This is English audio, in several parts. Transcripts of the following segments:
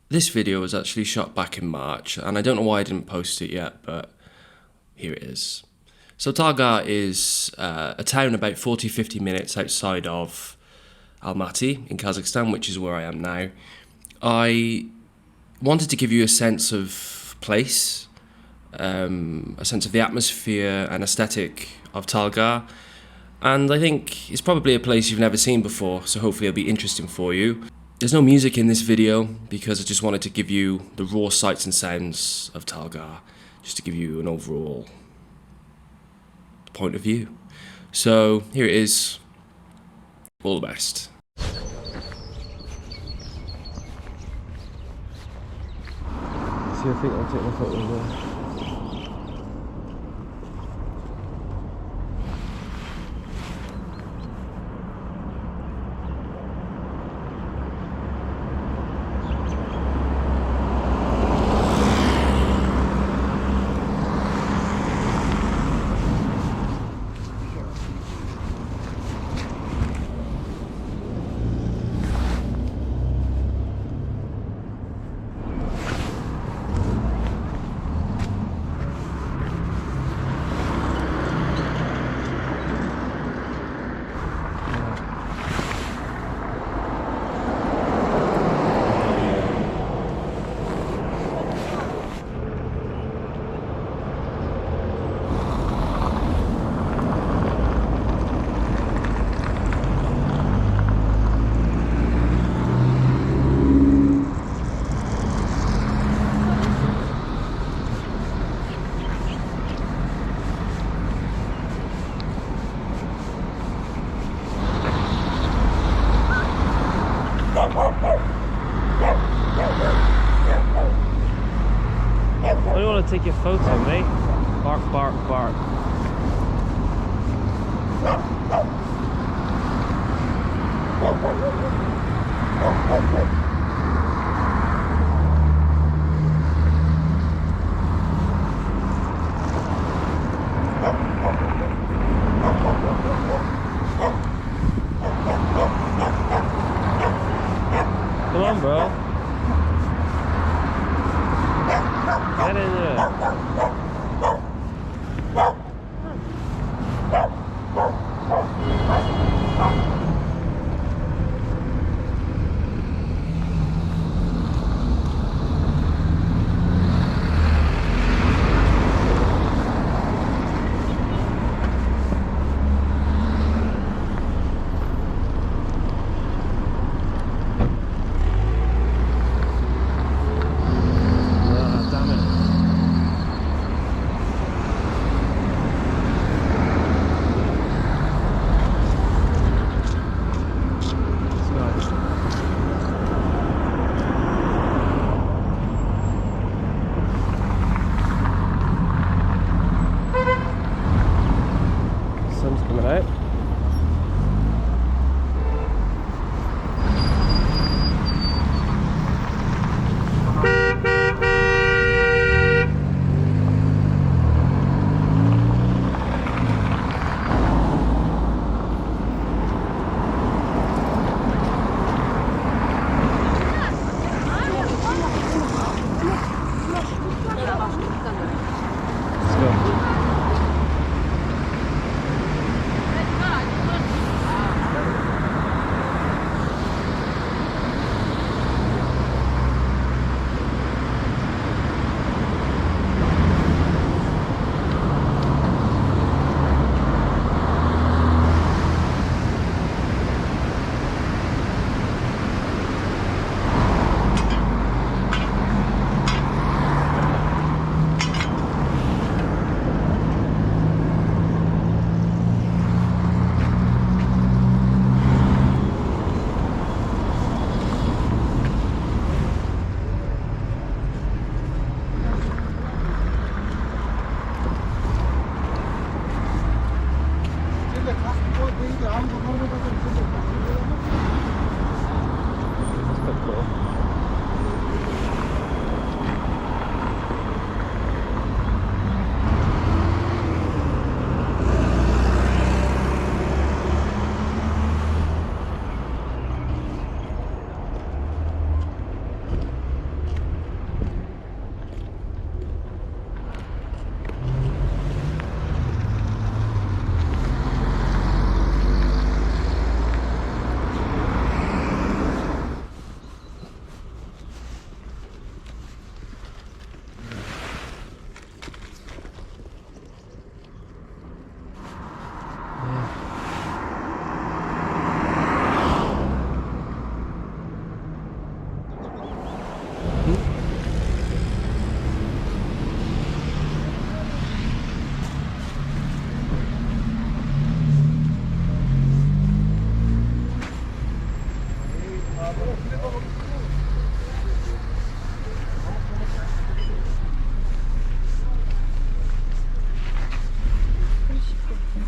This video was actually shot back in March, and I don't know why I didn't post it yet, but here it is. So Targa is a town about 40-50 minutes outside of Almaty in Kazakhstan, which is where I am now. I wanted to give you a sense of place, a sense of the atmosphere and aesthetic of Talgar, and I think it's probably a place you've never seen before, so hopefully it'll be interesting for you. There's no music in this video because I just wanted to give you the raw sights and sounds of Talgar, just to give you an overall point of view. So here it is. All the best. See, I think I'll take my photo there. I don't want to take your photo, mate. Bark, bark, bark. Come on, bro. Get in there. Damn it.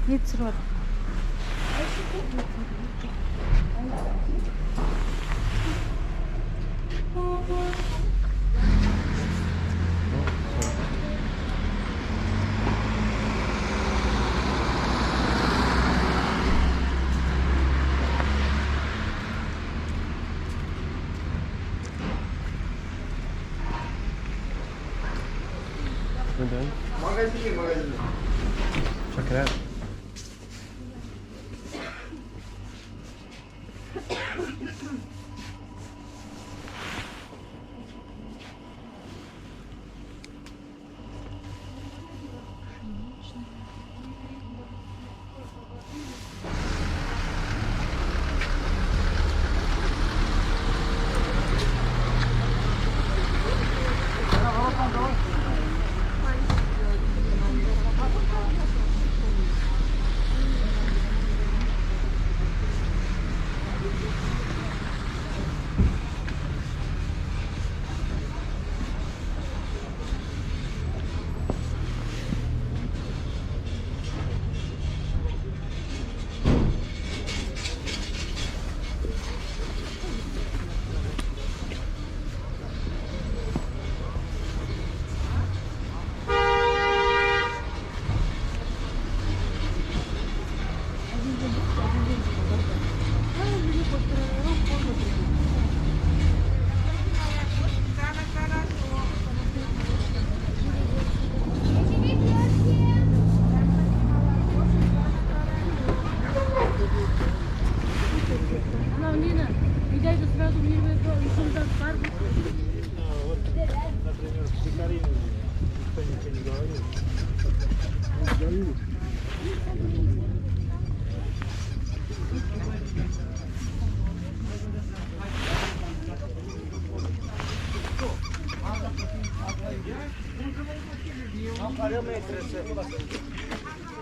Nic zrobić. We're done. Check it out.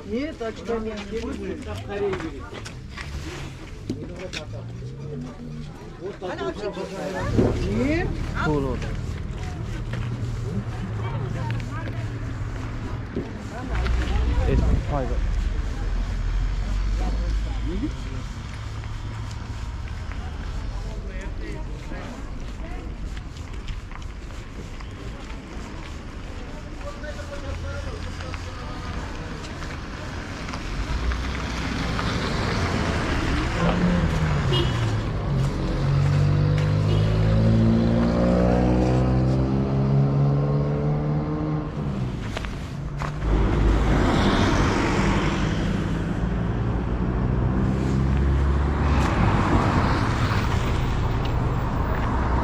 Нет, так что нет, не будет. Нет. Cool order. It's private.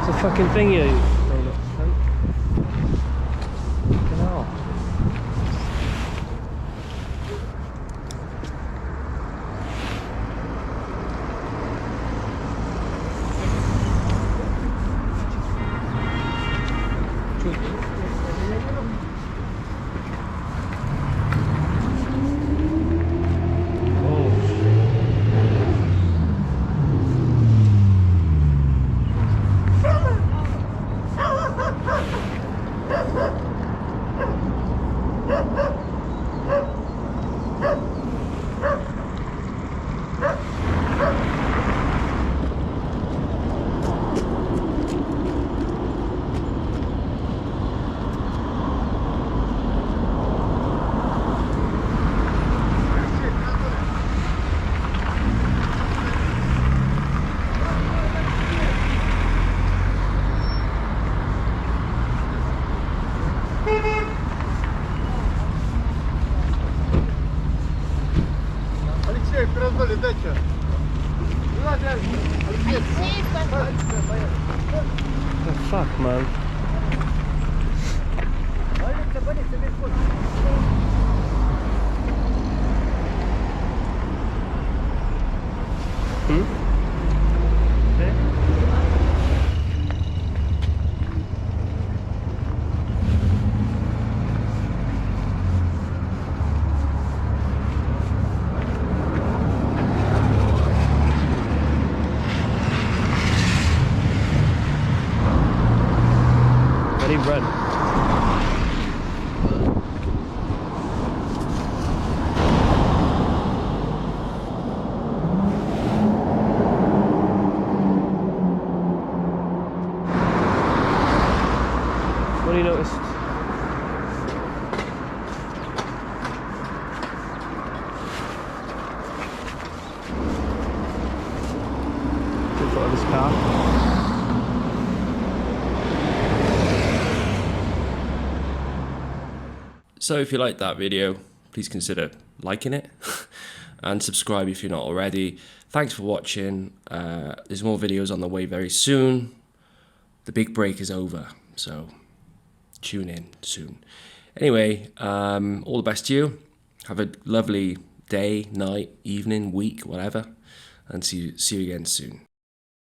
It's a fucking thing, you donut cunt. Fucking hell. Алексей, пирожноли, дай чай. The fuck, man? Hmm? Ready, run. What do you noticed? Good photo of this car. So if you liked that video, please consider liking it and subscribe if you're not already. Thanks for watching. There's more videos on the way very soon. The big break is over, so tune in soon. Anyway, all the best to you. Have a lovely day, night, evening, week, whatever, and see you again soon.